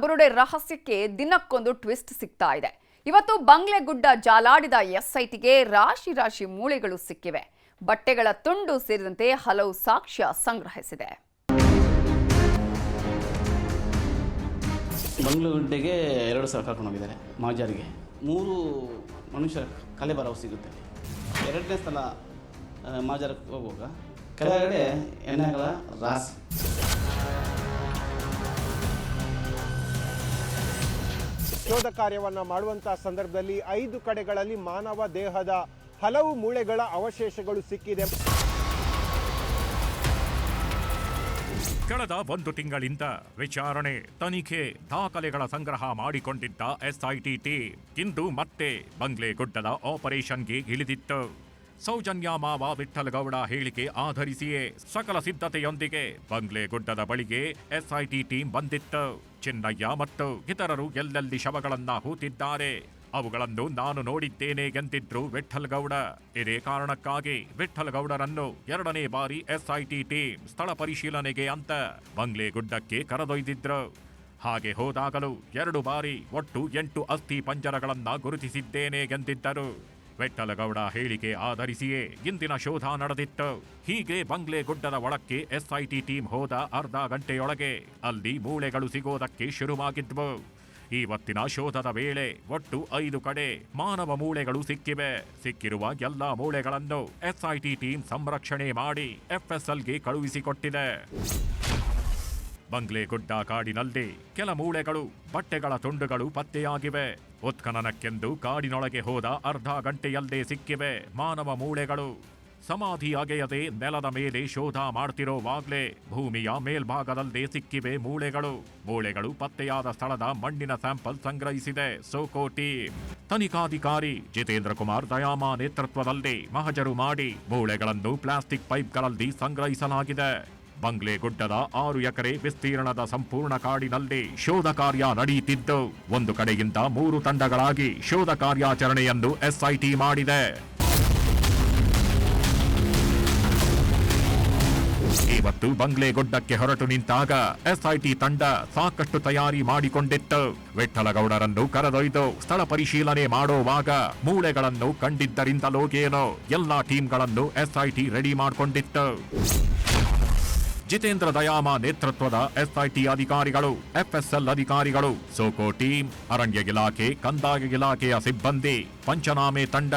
ಬುರುಡೆ ರಹಸ್ಯಕ್ಕೆ ದಿನಕ್ಕೊಂದು ಟ್ವಿಸ್ಟ್ ಸಿಗ್ತಾ ಇದೆ. ಇವತ್ತು ಬಂಗ್ಲೆಗುಡ್ಡ ಜಾಲಾಡಿದ ಎಸ್ಐಟಿಗೆ ರಾಶಿ ರಾಶಿ ಮೂಳೆಗಳು ಸಿಕ್ಕಿವೆ. ಬಟ್ಟೆಗಳ ತುಂಡು ಸೇರಿದಂತೆ ಹಲವು ಸಾಕ್ಷ್ಯ ಸಂಗ್ರಹಿಸಿದೆ. ಬಂಗ್ಲೆಗುಡ್ಡೆಗೆ 2 ಸಲ ಕರ್ಕೊಂಡು ಹೋಗಿದ್ದಾರೆ. ಮಾಜಾರಿಗೆ 3 ಮನುಷ್ಯರ ಕಲೆ ಬರವು ಸಿಗುತ್ತೆ. 2ನೇ ಸಲ ಮಾಜಾರಕ್ಕೆ ಹೋಗುವಾಗ ಕೆಳಗಡೆ ಎಣ್ಣೆಗಳ ರಾಶಿ. ಶೋಧ ಕಾರ್ಯವನ್ನು ಮಾಡುವಂತಹ ಸಂದರ್ಭದಲ್ಲಿ 5 ಕಡೆಗಳಲ್ಲಿ ಮಾನವ ದೇಹದ ಹಲವು ಮೂಳೆಗಳ ಅವಶೇಷಗಳು ಸಿಕ್ಕಿದೆ. ಕಳೆದ 1 ತಿಂಗಳಿಂದ ವಿಚಾರಣೆ, ತನಿಖೆ, ದಾಖಲೆಗಳ ಸಂಗ್ರಹ ಮಾಡಿಕೊಂಡಿದ್ದ ಎಸ್ಐಟಿ ಟೀಮ್ ಇಂದು ಮತ್ತೆ ಬಂಗ್ಲೆಗುಡ್ಡದ ಆಪರೇಷನ್ಗೆ ಇಳಿದಿತ್ತು. ಸೌಜನ್ಯ ಮಾವ ವಿಠ್ಠಲಗೌಡ ಹೇಳಿಕೆ ಆಧರಿಸಿಯೇ ಸಕಲ ಸಿದ್ಧತೆಯೊಂದಿಗೆ ಬಂಗ್ಲೆಗುಡ್ಡದ ಬಳಿಗೆ ಎಸ್ಐಟಿ ಟೀಮ್ ಬಂದಿತ್ತು. ಚಿನ್ನಯ್ಯ ಮತ್ತು ಇತರರು ಎಲ್ಲೆಲ್ಲಿ ಶವಗಳನ್ನ ಹೂತಿದ್ದಾರೆ ಅವುಗಳನ್ನು ನಾನು ನೋಡಿದ್ದೇನೆ ಎಂದಿದ್ರು ವಿಠ್ಠಲಗೌಡ. ಇದೇ ಕಾರಣಕ್ಕಾಗಿ ವಿಠ್ಠಲಗೌಡರನ್ನು 2ನೇ ಬಾರಿ ಎಸ್ಐಟಿ ಟೀಮ್ ಸ್ಥಳ ಪರಿಶೀಲನೆಗೆ ಅಂತ ಬಂಗ್ಲೆಗುಡ್ಡಕ್ಕೆ ಕರೆದೊಯ್ದಿದ್ರು. ಹಾಗೆ ಹೋದಾಗಲೂ 2 ಬಾರಿ ಒಟ್ಟು 8 ಅಸ್ಥಿ ಪಂಜರಗಳನ್ನ ಗುರುತಿಸಿದ್ದೇನೆ ಎಂದಿದ್ದರು. ವಿಠ್ಠಲಗೌಡ ಹೇಳಿಕೆ ಆಧರಿಸಿಯೇ ಇಂದಿನ ಶೋಧ ನಡೆದಿತ್ತು. ಹೀಗೆ ಬಂಗ್ಲೆಗುಡ್ಡದ ಒಳಕ್ಕೆ ಎಸ್ಐಟಿ ಟೀಮ್ ಹೋದ ಅರ್ಧ ಗಂಟೆಯೊಳಗೆ ಅಲ್ಲಿ ಮೂಳೆಗಳು ಸಿಗೋದಕ್ಕೆ ಶುರುವಾಗಿದ್ವು. ಇವತ್ತಿನ ಶೋಧದ ವೇಳೆ ಒಟ್ಟು 5 ಕಡೆ ಮಾನವ ಮೂಳೆಗಳು ಸಿಕ್ಕಿವೆ. ಸಿಕ್ಕಿರುವ ಎಲ್ಲಾ ಮೂಳೆಗಳನ್ನು ಎಸ್ಐಟಿ ಟೀಮ್ ಸಂರಕ್ಷಣೆ ಮಾಡಿ FSLಗೆ ಕಳುಹಿಸಿಕೊಟ್ಟಿದೆ. ಬಂಗ್ಲೆಗುಡ್ಡ ಕಾಡಿನಲ್ಲಿ ಕೆಲ ಮೂಳೆಗಳು, ಬಟ್ಟೆಗಳ ತುಂಡುಗಳು ಪತ್ತೆಯಾಗಿವೆ. ಉತ್ಖನನಕ್ಕೆಂದು ಕಾಡಿನೊಳಗೆ ಹೋದ ಅರ್ಧ ಗಂಟೆಯಲ್ಲೇ ಸಿಕ್ಕಿವೆ ಮಾನವ ಮೂಳೆಗಳು. ಸಮಾಧಿ ಅಗೆಯದೆ ನೆಲದ ಮೇಲೆ ಶೋಧ ಮಾಡ್ತಿರೋವಾಗ್ಲೇ ಭೂಮಿಯ ಮೇಲ್ಭಾಗದಲ್ಲೇ ಸಿಕ್ಕಿವೆ ಮೂಳೆಗಳು. ಮೂಳೆಗಳು ಪತ್ತೆಯಾದ ಸ್ಥಳದ ಮಣ್ಣಿನ ಸ್ಯಾಂಪಲ್ ಸಂಗ್ರಹಿಸಿದೆ ಸೋಕೋ ಟೀಮ್. ತನಿಖಾಧಿಕಾರಿ ಜಿತೇಂದ್ರ ಕುಮಾರ್ ದಯಾಮ ನೇತೃತ್ವದಲ್ಲಿ ಮಹಜರು ಮಾಡಿ ಮೂಳೆಗಳನ್ನು ಪ್ಲಾಸ್ಟಿಕ್ ಪೈಪ್ಗಳಲ್ಲಿ ಸಂಗ್ರಹಿಸಲಾಗಿದೆ. ಬಂಗ್ಲೆಗುಡ್ಡದ 6 ಎಕರೆ ವಿಸ್ತೀರ್ಣದ ಸಂಪೂರ್ಣ ಕಾಡಿನಲ್ಲಿ ಶೋಧ ಕಾರ್ಯ ನಡೆಯುತ್ತಿದ್ದು 1 ಕಡೆಯಿಂದ 3 ತಂಡಗಳಾಗಿ ಶೋಧ ಕಾರ್ಯಾಚರಣೆಯನ್ನು ಎಸ್ಐಟಿ ಮಾಡಿದೆ. ಇವತ್ತು ಬಂಗ್ಲೆಗುಡ್ಡಕ್ಕೆ ಹೊರಟು ನಿಂತಾಗ ಎಸ್ಐಟಿ ತಂಡ ಸಾಕಷ್ಟು ತಯಾರಿ ಮಾಡಿಕೊಂಡಿತ್ತು. ವಿಠ್ಠಲಗೌಡರನ್ನು ಕರೆದೊಯ್ದು ಸ್ಥಳ ಪರಿಶೀಲನೆ ಮಾಡೋವಾಗ ಮೂಳೆಗಳನ್ನು ಕಂಡಿದ್ದರಿಂದಲೋ ಏನೋ ಎಲ್ಲಾ ಟೀಮ್ಗಳನ್ನು ಎಸ್ಐಟಿ ರೆಡಿ ಮಾಡಿಕೊಂಡಿತ್ತು. ಜಿತೇಂದ್ರ ದಯಾಮ ನೇತೃತ್ವದ ಎಸ್ಐಟಿ ಅಧಿಕಾರಿಗಳು, FSL ಅಧಿಕಾರಿಗಳು, ಸೋಕೋ ಟೀಮ್, ಅರಣ್ಯ ಇಲಾಖೆ, ಕಂದಾಯ ಇಲಾಖೆಯ ಸಿಬ್ಬಂದಿ, ಪಂಚನಾಮೆ ತಂಡ,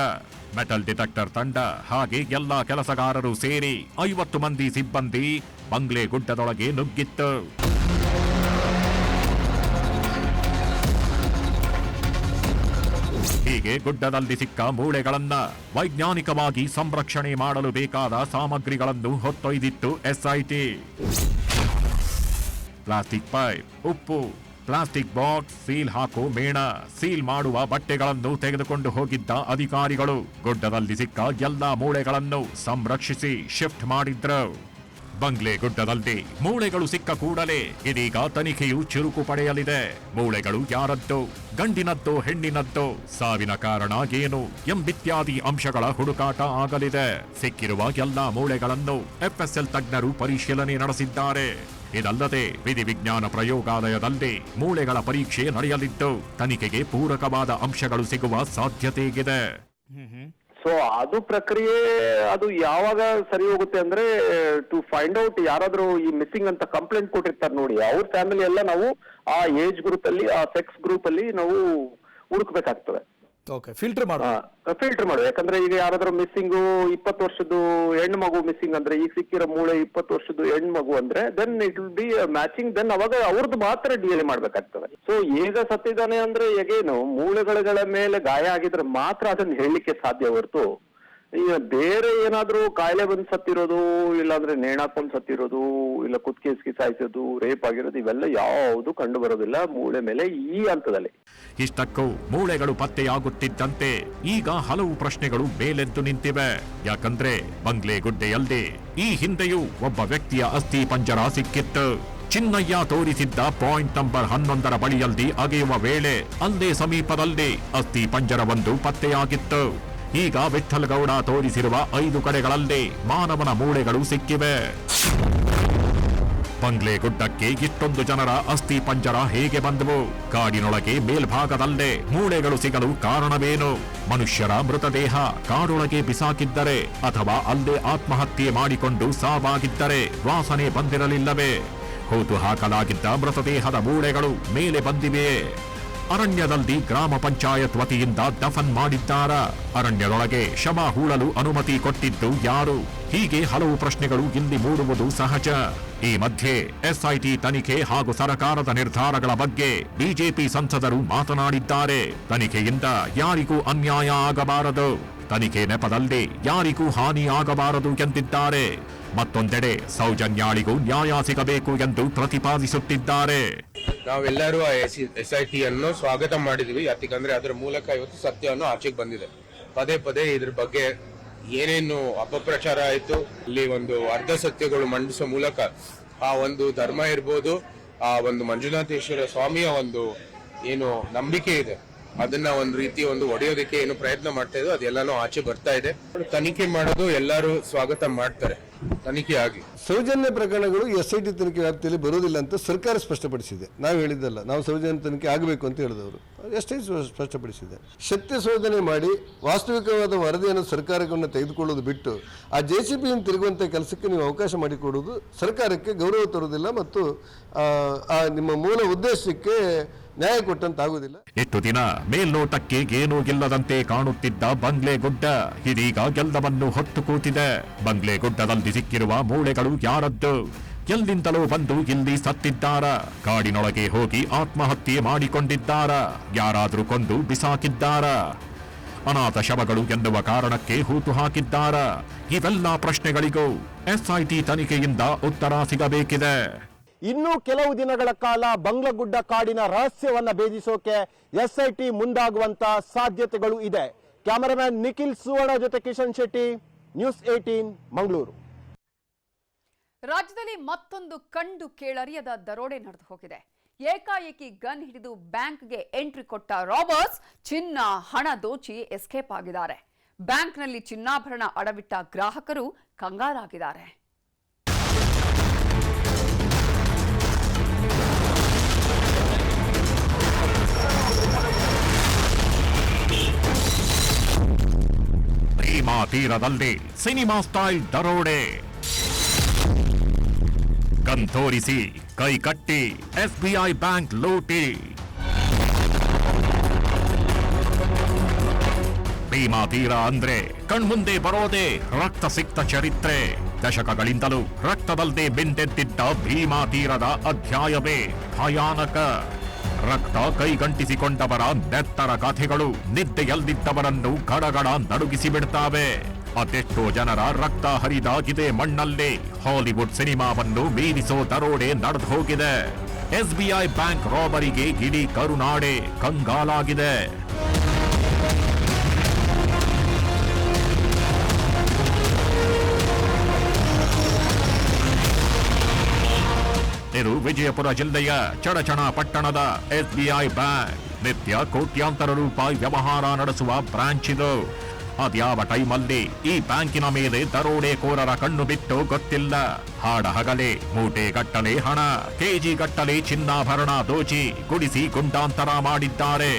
ಮೆಟಲ್ ಡಿಟೆಕ್ಟರ್ ತಂಡ ಹಾಗೆ ಎಲ್ಲಾ ಕೆಲಸಗಾರರು ಸೇರಿ 50 ಮಂದಿ ಸಿಬ್ಬಂದಿ ಬಂಗ್ಲೆಗುಡ್ಡದೊಳಗೆ ನುಗ್ಗಿತ್ತು. ಹೀಗೆ ಗುಡ್ಡದಲ್ಲಿ ಸಿಕ್ಕ ಮೂಳೆಗಳನ್ನ ವೈಜ್ಞಾನಿಕವಾಗಿ ಸಂರಕ್ಷಣೆ ಮಾಡಲು ಬೇಕಾದ ಸಾಮಗ್ರಿಗಳನ್ನು ಹೊತ್ತೊಯ್ದಿತ್ತು ಎಸ್ಐಟಿ. ಪ್ಲಾಸ್ಟಿಕ್ ಪೈಪ್, ಉಪ್ಪು, ಪ್ಲಾಸ್ಟಿಕ್ ಬಾಕ್ಸ್, ಸೀಲ್ ಹಾಕೋ ಮೇಣ, ಸೀಲ್ ಮಾಡುವ ಬಟ್ಟೆಗಳನ್ನು ತೆಗೆದುಕೊಂಡು ಹೋಗಿದ್ದ ಅಧಿಕಾರಿಗಳು ಗುಡ್ಡದಲ್ಲಿ ಸಿಕ್ಕ ಎಲ್ಲಾ ಮೂಳೆಗಳನ್ನು ಸಂರಕ್ಷಿಸಿ ಶಿಫ್ಟ್ ಮಾಡಿದ್ರು. ಬಂಗ್ಲೆಗುಡ್ಡದಲ್ಲಿ ಮೂಳೆಗಳು ಸಿಕ್ಕ ಕೂಡಲೇ ಇದೀಗ ತನಿಖೆಯು ಚುರುಕು ಪಡೆಯಲಿದೆ. ಮೂಳೆಗಳು ಯಾರದ್ದು, ಗಂಡಿನದ್ದು, ಹೆಣ್ಣಿನದ್ದು, ಸಾವಿನ ಕಾರಣ ಏನು ಎಂಬಿತ್ಯಾದಿ ಅಂಶಗಳ ಹುಡುಕಾಟ ಆಗಲಿದೆ. ಸಿಕ್ಕಿರುವ ಎಲ್ಲಾ ಮೂಳೆಗಳನ್ನು FSL ತಜ್ಞರು ಪರಿಶೀಲನೆ ನಡೆಸಿದ್ದಾರೆ. ಇದಲ್ಲದೆ ವಿಧಿವಿಜ್ಞಾನ ಪ್ರಯೋಗಾಲಯದಲ್ಲಿ ಮೂಳೆಗಳ ಪರೀಕ್ಷೆ ನಡೆಯಲಿದ್ದು ತನಿಖೆಗೆ ಪೂರಕವಾದ ಅಂಶಗಳು ಸಿಗುವ ಸಾಧ್ಯತೆಯಿದೆ. ಸೊ ಅದು ಪ್ರಕ್ರಿಯೆ ಅದು ಯಾವಾಗ ಸರಿ ಹೋಗುತ್ತೆ ಅಂದ್ರೆ ಟು ಫೈಂಡ್ ಔಟ್ ಯಾರಾದ್ರೂ ಈ ಮಿಸ್ಸಿಂಗ್ ಅಂತ ಕಂಪ್ಲೇಂಟ್ ಕೊಟ್ಟಿರ್ತಾರೆ ನೋಡಿ, ಅವ್ರ ಫ್ಯಾಮಿಲಿ ಎಲ್ಲ ನಾವು ಆ ಏಜ್ ಗ್ರೂಪ್ ಅಲ್ಲಿ, ಆ ಸೆಕ್ಸ್ ಗ್ರೂಪ್ ಅಲ್ಲಿ ನಾವು ಹುಡುಕ್ಬೇಕಾಗ್ತದೆ. ಫಿಲ್ಟರ್ ಮಾಡು. ಯಾಕಂದ್ರೆ ಈಗ ಯಾರಾದ್ರೂ ಮಿಸ್ಸಿಂಗ್ 20 ವರ್ಷದ್ದು ಹೆಣ್ಣು ಮಗು ಮಿಸ್ಸಿಂಗ್ ಅಂದ್ರೆ, ಈಗ ಸಿಕ್ಕಿರೋ ಮೂಳೆ 20 ವರ್ಷದ್ದು ಹೆಣ್ಣು ಮಗು ಅಂದ್ರೆ then it will be matching. Then ಅವಾಗ ಅವ್ರದ್ದು ಮಾತ್ರ DNA ಮಾಡ್ಬೇಕಾಗ್ತದೆ. ಸೊ ಈಗ ಸತ್ತಿದ್ದಾನೆ ಅಂದ್ರೆ ಹೇಗೇನು ಮೂಳೆಗಳ ಮೇಲೆ ಗಾಯ ಆಗಿದ್ರೆ ಮಾತ್ರ ಅದನ್ನ ಹೇಳಲಿಕ್ಕೆ ಸಾಧ್ಯ ಹೊರತು ಈಗ ಬೇರೆ ಏನಾದ್ರೂ ಕಾಯಿಲೆ ಬಂದು ಸತ್ತಿರೋದು, ಇಲ್ಲಾಂದ್ರೆ ನೇಣಾಕೊಂಡ್ ಸತ್ತಿರೋದು, ಇಲ್ಲ ಕುತ್ತಿಗೆ ಸಾಯಿಸೋದು, ರೇಪ್ ಆಗಿರೋದು, ಇವೆಲ್ಲ ಯಾವುದು ಕಂಡು ಬರೋದಿಲ್ಲ ಮೂಳೆ ಮೇಲೆ ಈ ಹಂತದಲ್ಲಿ. ಇಷ್ಟಕ್ಕೂ ಮೂಳೆಗಳು ಪತ್ತೆಯಾಗುತ್ತಿದ್ದಂತೆ ಈಗ ಹಲವು ಪ್ರಶ್ನೆಗಳು ಮೇಲೆದ್ದು ನಿಂತಿವೆ. ಯಾಕಂದ್ರೆ ಬಂಗ್ಲೆಗುಡ್ಡೆಯಲ್ಲಿ ಈ ಹಿಂದೆಯೂ ಒಬ್ಬ ವ್ಯಕ್ತಿಯ ಅಸ್ಥಿ ಪಂಜರ ಸಿಕ್ಕಿತ್ತು. ಚಿನ್ನಯ್ಯ ತೋರಿಸಿದ್ದ ಪಾಯಿಂಟ್ ನಂಬರ್ 11ರ ಬಳಿಯಲ್ಲಿ ಅಗೆಯುವ ವೇಳೆ ಅಲ್ಲೇ ಸಮೀಪದಲ್ಲಿ ಅಸ್ಥಿ ಪಂಜರವೊಂದು ಪತ್ತೆಯಾಗಿತ್ತು. ಈಗ ವಿಠ್ಠಲಗೌಡ ತೋರಿಸಿರುವ 5 ಕಡೆಗಳಲ್ಲಿ ಮಾನವನ ಮೂಳೆಗಳು ಸಿಕ್ಕಿವೆ. ಬಂಗ್ಲೆ ಗುಡ್ಡಕ್ಕೆ ಇಷ್ಟೊಂದು ಜನರ ಅಸ್ಥಿ ಪಂಜರ ಹೇಗೆ ಬಂದವು? ಕಾಡಿನೊಳಗೆ ಮೇಲ್ಭಾಗದಲ್ಲೇ ಮೂಳೆಗಳು ಸಿಗಲು ಕಾರಣವೇನು? ಮನುಷ್ಯರ ಮೃತದೇಹ ಕಾಡೊಳಗೆ ಬಿಸಾಕಿದ್ದರೆ ಅಥವಾ ಅಲ್ಲೇ ಆತ್ಮಹತ್ಯೆ ಮಾಡಿಕೊಂಡು ಸಾವಾಗಿದ್ದರೆ ವಾಸನೆ ಬಂದಿರಲಿಲ್ಲವೇ? ಹೂತು ಹಾಕಲಾಗಿದ್ದ ಮೃತದೇಹದ ಮೂಳೆಗಳು ಮೇಲೆ ಬಂದಿವೆಯೇ? ಅರಣ್ಯದಲ್ಲಿ ಗ್ರಾಮ ಪಂಚಾಯತ್ ವತಿಯಿಂದ ದಫನ್ ಮಾಡಿದ್ದಾರ? ಅರಣ್ಯದೊಳಗೆ ಶವ ಹೂಳಲು ಅನುಮತಿ ಕೊಟ್ಟಿದ್ದು ಯಾರು? ಹೀಗೆ ಹಲವು ಪ್ರಶ್ನೆಗಳು ಇಲ್ಲಿ ಮೂಡುವುದು ಸಹಜ. ಈ ಮಧ್ಯೆ ಎಸ್ಐಟಿ ತನಿಖೆ ಹಾಗೂ ಸರ್ಕಾರದ ನಿರ್ಧಾರಗಳ ಬಗ್ಗೆ ಬಿಜೆಪಿ ಸಂಸದರು ಮಾತನಾಡಿದ್ದಾರೆ. ತನಿಖೆಯಿಂದ ಯಾರಿಗೂ ಅನ್ಯಾಯ ಆಗಬಾರದು, ತನಿಖೆ ನೆಪದಲ್ಲಿ ಯಾರಿಗೂ ಹಾನಿ ಆಗಬಾರದು ಎಂದಿದ್ದಾರೆ. ಮತ್ತೊಂದೆಡೆ ಸೌಜನ್ಯಾಳಿಗೂ ನ್ಯಾಯ ಸಿಗಬೇಕು ಎಂದು ಪ್ರತಿಪಾದಿಸುತ್ತಿದ್ದಾರೆ. ನಾವೆಲ್ಲರೂ SIT ಅನ್ನು ಸ್ವಾಗತ ಮಾಡಿದ್ವಿ. ಯಾಕಂದ್ರೆ ಅದರ ಮೂಲಕ ಇವತ್ತು ಸತ್ಯವನ್ನು ಆಚೆಗೆ ಬಂದಿದೆ. ಪದೇ ಪದೇ ಇದ್ರ ಬಗ್ಗೆ ಏನೇನು ಅಪಪ್ರಚಾರ ಆಯ್ತು, ಇಲ್ಲಿ ಒಂದು ಅರ್ಧ ಸತ್ಯಗಳು ಮಂಡಿಸೋ ಮೂಲಕ ಆ ಒಂದು ಧರ್ಮ ಇರ್ಬೋದು, ಆ ಒಂದು ಮಂಜುನಾಥೇಶ್ವರ ಸ್ವಾಮಿಯ ಒಂದು ಏನು ನಂಬಿಕೆ ಇದೆ ಅದನ್ನ ಒಂದು ರೀತಿ ಒಂದು ಒಡೆಯೋದಕ್ಕೆ ಏನು ಪ್ರಯತ್ನ ಮಾಡ್ತಾ ಇದ್ರು ಅದೆಲ್ಲಾನು ಆಚೆ ಬರ್ತಾ ಇದೆ. ತನಿಖೆ ಮಾಡೋದು ಎಲ್ಲರೂ ಸ್ವಾಗತ ಮಾಡ್ತಾರೆ, ತನಿಖೆ ಆಗಿ. ಸೌಜನ್ಯ ಪ್ರಕರಣಗಳು SIT ತನಿಖೆ ವ್ಯಾಪ್ತಿಯಲ್ಲಿ ಬರುವುದಿಲ್ಲ ಅಂತ ಸರ್ಕಾರ ಸ್ಪಷ್ಟಪಡಿಸಿದೆ. ನಾವು ಹೇಳಿದ್ದಲ್ಲ, ನಾವು ಸೌಜನ್ಯ ತನಿಖೆ ಆಗಬೇಕು ಅಂತ ಹೇಳಿದವರು ಎಷ್ಟೇ ಸ್ಪಷ್ಟಪಡಿಸಿದೆ. ಸತ್ಯ ಶೋಧನೆ ಮಾಡಿ ವಾಸ್ತವಿಕವಾದ ವರದಿಯನ್ನು ಸರ್ಕಾರವನ್ನು ತೆಗೆದುಕೊಳ್ಳೋದು ಬಿಟ್ಟು ಆ JCB ತಿರುಗುವಂಥ ಕೆಲಸಕ್ಕೆ ನೀವು ಅವಕಾಶ ಮಾಡಿಕೊಡುವುದು ಸರ್ಕಾರಕ್ಕೆ ಗೌರವ ತರುವುದಿಲ್ಲ ಮತ್ತು ನಿಮ್ಮ ಮೂಲ ಉದ್ದೇಶಕ್ಕೆ ನ್ಯಾಯ ಕೊಟ್ಟಂತಾಗುವುದಿಲ್ಲ. ಇಷ್ಟು ದಿನ ಮೇಲ್ನೋಟಕ್ಕೆ ಏನೂ ಇಲ್ಲದಂತೆ ಕಾಣುತ್ತಿದ್ದ ಬಂಗ್ಲೆ ಗುಡ್ಡ ಇದೀಗ ಗೆಲ್ಲವನ್ನು ಹೊತ್ತು ಕೂತಿದೆ. ಬಂಗ್ಲೆ ಗುಡ್ಡದಲ್ಲಿ ಸಿಕ್ಕಿರುವ ಮೂಳೆಗಳು ಯಾರದ್ದು? ಎಲ್ಲಿಂದಲೂ ಬಂದು ಇಲ್ಲಿ ಸತ್ತಿದ್ದಾರ? ಕಾಡಿನೊಳಗೆ ಹೋಗಿ ಆತ್ಮಹತ್ಯೆ ಮಾಡಿಕೊಂಡಿದ್ದಾರ? ಯಾರಾದ್ರೂ ಕೊಂದು ಬಿಸಾಕಿದ್ದಾರ? ಅನಾಥ ಶವಗಳು ಎನ್ನುವ ಕಾರಣಕ್ಕೆ ಹೂತು ಹಾಕಿದ್ದಾರ? ಇವೆಲ್ಲ ಪ್ರಶ್ನೆಗಳಿಗೂ SIT ತನಿಖೆಯಿಂದ ಉತ್ತರ ಸಿಗಬೇಕಿದೆ. ಇನ್ನೂ ಕೆಲವು ದಿನಗಳ ಕಾಲ ಬಂಗ್ಲಗುಡ್ಡ ಕಾಡಿನ ರಹಸ್ಯವನ್ನ ಭೇದಿಸೋಕೆ SIT ಮುಂದಾಗುವಂತ ಸಾಧ್ಯತೆಗಳು ಇದೆ. ಕ್ಯಾಮರಾಮನ್ ನಿಖಿಲ್ ಸುವರ್ಣ ಜೊತೆ ಕಿಶನ್ ಶೆಟ್ಟಿ, ನ್ಯೂಸ್ 18 ಮಂಗಳೂರು. ರಾಜ್ಯದಲ್ಲಿ ಮತ್ತೊಂದು ಕಂಡು ಕೇಳರಿಯದ ದರೋಡೆ ನಡೆದು ಹೋಗಿದೆ. ಏಕಾಏಕಿ ಗನ್ ಹಿಡಿದು ಬ್ಯಾಂಕ್ಗೆ ಎಂಟ್ರಿ ಕೊಟ್ಟ ರಾಬರ್ಸ್ ಚಿನ್ನ ಹಣ ದೋಚಿ ಎಸ್ಕೇಪ್ ಆಗಿದ್ದಾರೆ. ಬ್ಯಾಂಕ್ನಲ್ಲಿ ಚಿನ್ನಾಭರಣ ಅಡವಿಟ್ಟ ಗ್ರಾಹಕರು ಕಂಗಾಲಾಗಿದ್ದಾರೆ. ಭೀಮಾ ತೀರದಲ್ಲಿ ಸಿನಿಮಾ ಸ್ಟೈಲ್ ದರೋಡೆ. ಗನ್ ತೋರಿಸಿ ಕೈ ಕಟ್ಟಿ SBI ಬ್ಯಾಂಕ್ ಲೂಟಿ. ಭೀಮಾ ತೀರ ಅಂದ್ರೆ ಕಣ್ಮುಂದೆ ಬರೋದೇ ರಕ್ತ ಸಿಕ್ತ ಚರಿತ್ರೆ. ದಶಕಗಳಿಂದಲೂ ರಕ್ತದಲ್ಲದೆ ಬೆಂದೆದ್ದಿದ್ದ ಭೀಮಾ ತೀರದ ಅಧ್ಯಾಯವೇ ಭಯಾನಕ. ರಕ್ತ ಕೈಗಂಟಿಸಿಕೊಂಡವರ ನೆತ್ತರ ಕಥೆಗಳು ನಿದ್ದೆಯಲ್ಲಿದ್ದವರನ್ನು ಗಡಗಡ ನಡುಗಿಸಿ ಬಿಡ್ತಾವೆ. ಅದೆಷ್ಟೋ ಜನರ ರಕ್ತ ಹರಿದಾಗಿದೆ ಮಣ್ಣಲ್ಲೇ ಹಾಲಿವುಡ್ ಸಿನಿಮಾವನ್ನು ಮೀರಿಸೋ ದರೋಡೆ ನಡೆದು ಹೋಗಿದೆ. SBI ಬ್ಯಾಂಕ್ ರಾಬರಿಗೆ ಇಡೀ ಕರುನಾಡೆ ಕಂಗಾಲಾಗಿದೆ. ಇದು ವಿಜಯಪುರ ಜಿಲ್ಲೆಯ ಚಡಚಣ ಪಟ್ಟಣದ SBI ಬ್ಯಾಂಕ್. ನಿತ್ಯ ಕೋಟ್ಯಾಂತರ ರೂಪಾಯಿ ವ್ಯವಹಾರ ನಡೆಸುವ ಬ್ರಾಂಚ್ ಇದು. ಅದ್ಯಾವ ಟೈಮಲ್ಲಿ ಈ ಬ್ಯಾಂಕಿನ ಮೇಲೆ ದರೋಡೆಕೋರರ ಕಣ್ಣು ಬಿಟ್ಟು ಗೊತ್ತಿಲ್ಲ. ಹಾಡ ಹಗಲೇ ಮೂಟೆ ಗಟ್ಟಲೆ ಹಣ, ಕೆಜಿ ಗಟ್ಟಲೆ ಚಿನ್ನಾಭರಣ ದೋಚಿ ಗುಡಿಸಿ ಗುಂಡಾಂತರ ಮಾಡಿದ್ದಾರೆ.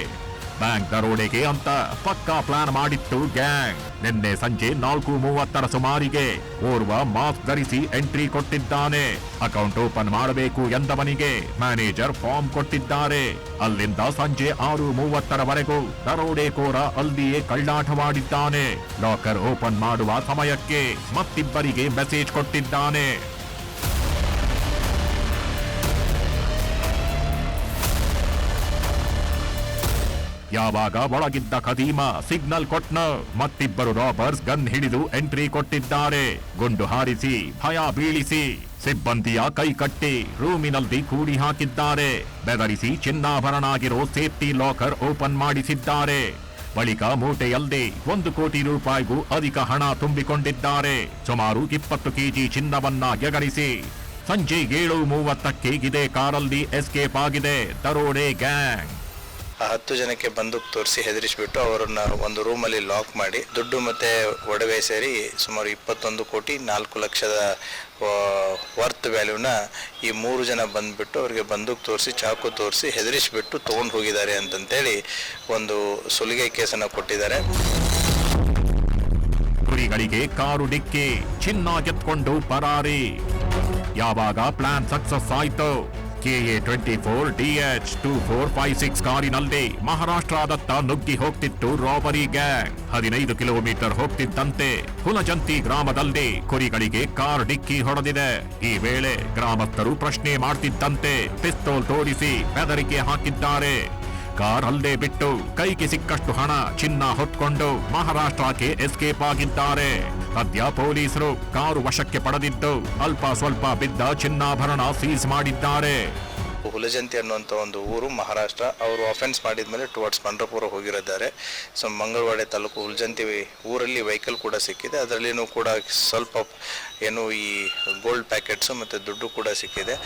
ಬ್ಯಾಂಕ್ ದರೋಡೆಗೆ ಅಂತ ಪಕ್ಕಾ ಪ್ಲಾನ್ ಮಾಡಿತ್ತು ಗ್ಯಾಂಗ್. ನಿನ್ನೆ ಸಂಜೆ 4:30 ಸುಮಾರಿಗೆ ಓರ್ವ ಮಾಸ್ಕ್ ಧರಿಸಿ ಎಂಟ್ರಿ ಕೊಟ್ಟಿದ್ದಾನೆ. ಅಕೌಂಟ್ ಓಪನ್ ಮಾಡಬೇಕು ಎಂದವನಿಗೆ ಮ್ಯಾನೇಜರ್ ಫಾರ್ಮ್ ಕೊಟ್ಟಿದ್ದಾರೆ. ಅಲ್ಲಿಂದ ಸಂಜೆ 6:30ವರೆಗೂ ದರೋಡೆಕೋರ ಅಲ್ಲಿಯೇ ಕಳ್ಳಾಟವಾಡಿದ್ದಾನೆ. ಲಾಕರ್ ಓಪನ್ ಮಾಡುವ ಸಮಯಕ್ಕೆ ಮತ್ತಿಬ್ಬರಿಗೆ ಮೆಸೇಜ್ ಕೊಟ್ಟಿದ್ದಾನೆ. ಯಾವಾಗ ಒಳಗಿದ್ದ ಖದೀಮ ಸಿಗ್ನಲ್ ಕೊಟ್ನ, ಮತ್ತಿಬ್ಬರು ರಾಬರ್ಸ್ ಗನ್ ಹಿಡಿದು ಎಂಟ್ರಿ ಕೊಟ್ಟಿದ್ದಾರೆ. ಗುಂಡು ಹಾರಿಸಿ ಭಯ ಬೀಳಿಸಿ ಸಿಬ್ಬಂದಿಯ ಕೈ ಕಟ್ಟಿ ರೂಮಿನಲ್ಲಿ ಕೂಡಿ ಹಾಕಿದ್ದಾರೆ. ಬೆದರಿಸಿ ಚಿನ್ನಾಭರಣ ಆಗಿರೋ ಸೇಫ್ಟಿ ಲಾಕರ್ ಓಪನ್ ಮಾಡಿಸಿದ್ದಾರೆ. ಬಳಿಕ ಮೂಟೆಯಲ್ಲೇ 1 ಕೋಟಿ ರೂಪಾಯಿಗೂ ಅಧಿಕ ಹಣ ತುಂಬಿಕೊಂಡಿದ್ದಾರೆ. ಸುಮಾರು 20 ಕೆಜಿ ಚಿನ್ನವನ್ನ ಎಗರಿಸಿ ಸಂಜೆ 7:30ಕ್ಕೆ ಇದೇ ಕಾರಲ್ಲಿ ಎಸ್ಕೇಪ್ ಆಗಿದೆ ದರೋಡೆ ಗ್ಯಾಂಗ್. ಆ 10 ಜನಕ್ಕೆ ಬಂದೂಕು ತೋರಿಸಿ ಹೆದರಿಸಿಬಿಟ್ಟು ಅವರನ್ನ ಒಂದು ರೂಮಲ್ಲಿ ಲಾಕ್ ಮಾಡಿ ದುಡ್ಡು ಮತ್ತೆ ಒಡವೆ ಸೇರಿ ಸುಮಾರು 21 ಕೋಟಿ 4 ಲಕ್ಷದ ವರ್ತ್ ವ್ಯಾಲ್ಯೂನ ಈ 3 ಜನ ಬಂದ್ಬಿಟ್ಟು ಅವರಿಗೆ ಬಂದೂಕು ತೋರಿಸಿ ಚಾಕು ತೋರಿಸಿ ಹೆದರಿಸಿಬಿಟ್ಟು ತೊಗೊಂಡು ಹೋಗಿದ್ದಾರೆ ಅಂತಂತೇಳಿ ಒಂದು ಸುಲಿಗೆ ಕೇಸನ್ನು ಕೊಟ್ಟಿದ್ದಾರೆ. ಕುರಿಗಳಿಗೆ ಕಾರು ಡಿಕ್ಕಿ, ಚಿನ್ನ ಗೆತ್ಕೊಂಡು ಪರಾರಿ. ಯಾವಾಗ ಪ್ಲಾನ್ ಸಕ್ಸಸ್ ಆಯ್ತು? KA-24 DH-2456 ಕಾರಿನಲ್ಲಿ ಮಹಾರಾಷ್ಟ್ರದತ್ತ ನುಗ್ಗಿ ಹೋಗ್ತಿತ್ತು ರಾಬರಿ ಗ್ಯಾಂಗ್. 15 ಕಿಲೋಮೀಟರ್ ಹೋಗ್ತಿದ್ದಂತೆ ಹುಲಜಂತಿ ಗ್ರಾಮದಲ್ಲಿ ಕುರಿಗಳಿಗೆ ಕಾರ್ ಡಿಕ್ಕಿ ಹೊಡೆದಿದೆ. ಈ ವೇಳೆ ಗ್ರಾಮಸ್ಥರು ಪ್ರಶ್ನೆ ಮಾಡ್ತಿದ್ದಂತೆ ಪಿಸ್ತೂಲ್ ತೋರಿಸಿ ಬೆದರಿಕೆ ಹಾಕಿದ್ದಾರೆ. ಕಾರ್ ಅಲ್ಲೇ ಬಿಟ್ಟು ಕೈಗೆ ಸಿಕ್ಕಷ್ಟು ಹಣ, ಚಿನ್ನ ಹೊತ್ಕೊಂಡು ಮಹಾರಾಷ್ಟ್ರಕ್ಕೆ ಎಸ್ಕೇಪ್ ಆಗಿದ್ದಾರೆ. ಸದ್ಯ ಪೊಲೀಸರು ಕಾರು ವಶಕ್ಕೆ ಪಡೆದಿದ್ದು ಅಲ್ಪ ಸ್ವಲ್ಪ ಬಿದ್ದ ಚಿನ್ನಾಭರಣ ಸೀಸ್ ಮಾಡಿದ್ದಾರೆ. ಹುಲಜಂತಿ ಅನ್ನುವಂಥ ಒಂದು ಊರು ಮಹಾರಾಷ್ಟ್ರ. ಅವರು ಅಫೆನ್ಸ್ ಮಾಡಿದ್ಮೇಲೆ ಟುವರ್ಡ್ಸ್ ಪಂಡ್ರಪುರ ಹೋಗಿದ್ದಾರೆ. ಸೊ ಮಂಗಳವಾಡೆ ತಾಲೂಕು ಹುಲಜಂತಿ ಊರಲ್ಲಿ ವೆಹಿಕಲ್ ಕೂಡ ಸಿಕ್ಕಿದೆ. ಅದರಲ್ಲಿನೂ ಕೂಡ ಸ್ವಲ್ಪ ಏನು ಈ ಗೋಲ್ಡ್ ಪ್ಯಾಕೆಟ್ಸ್ ಮತ್ತೆ ದುಡ್ಡು ಕೂಡ ಸಿಕ್ಕಿದೆ.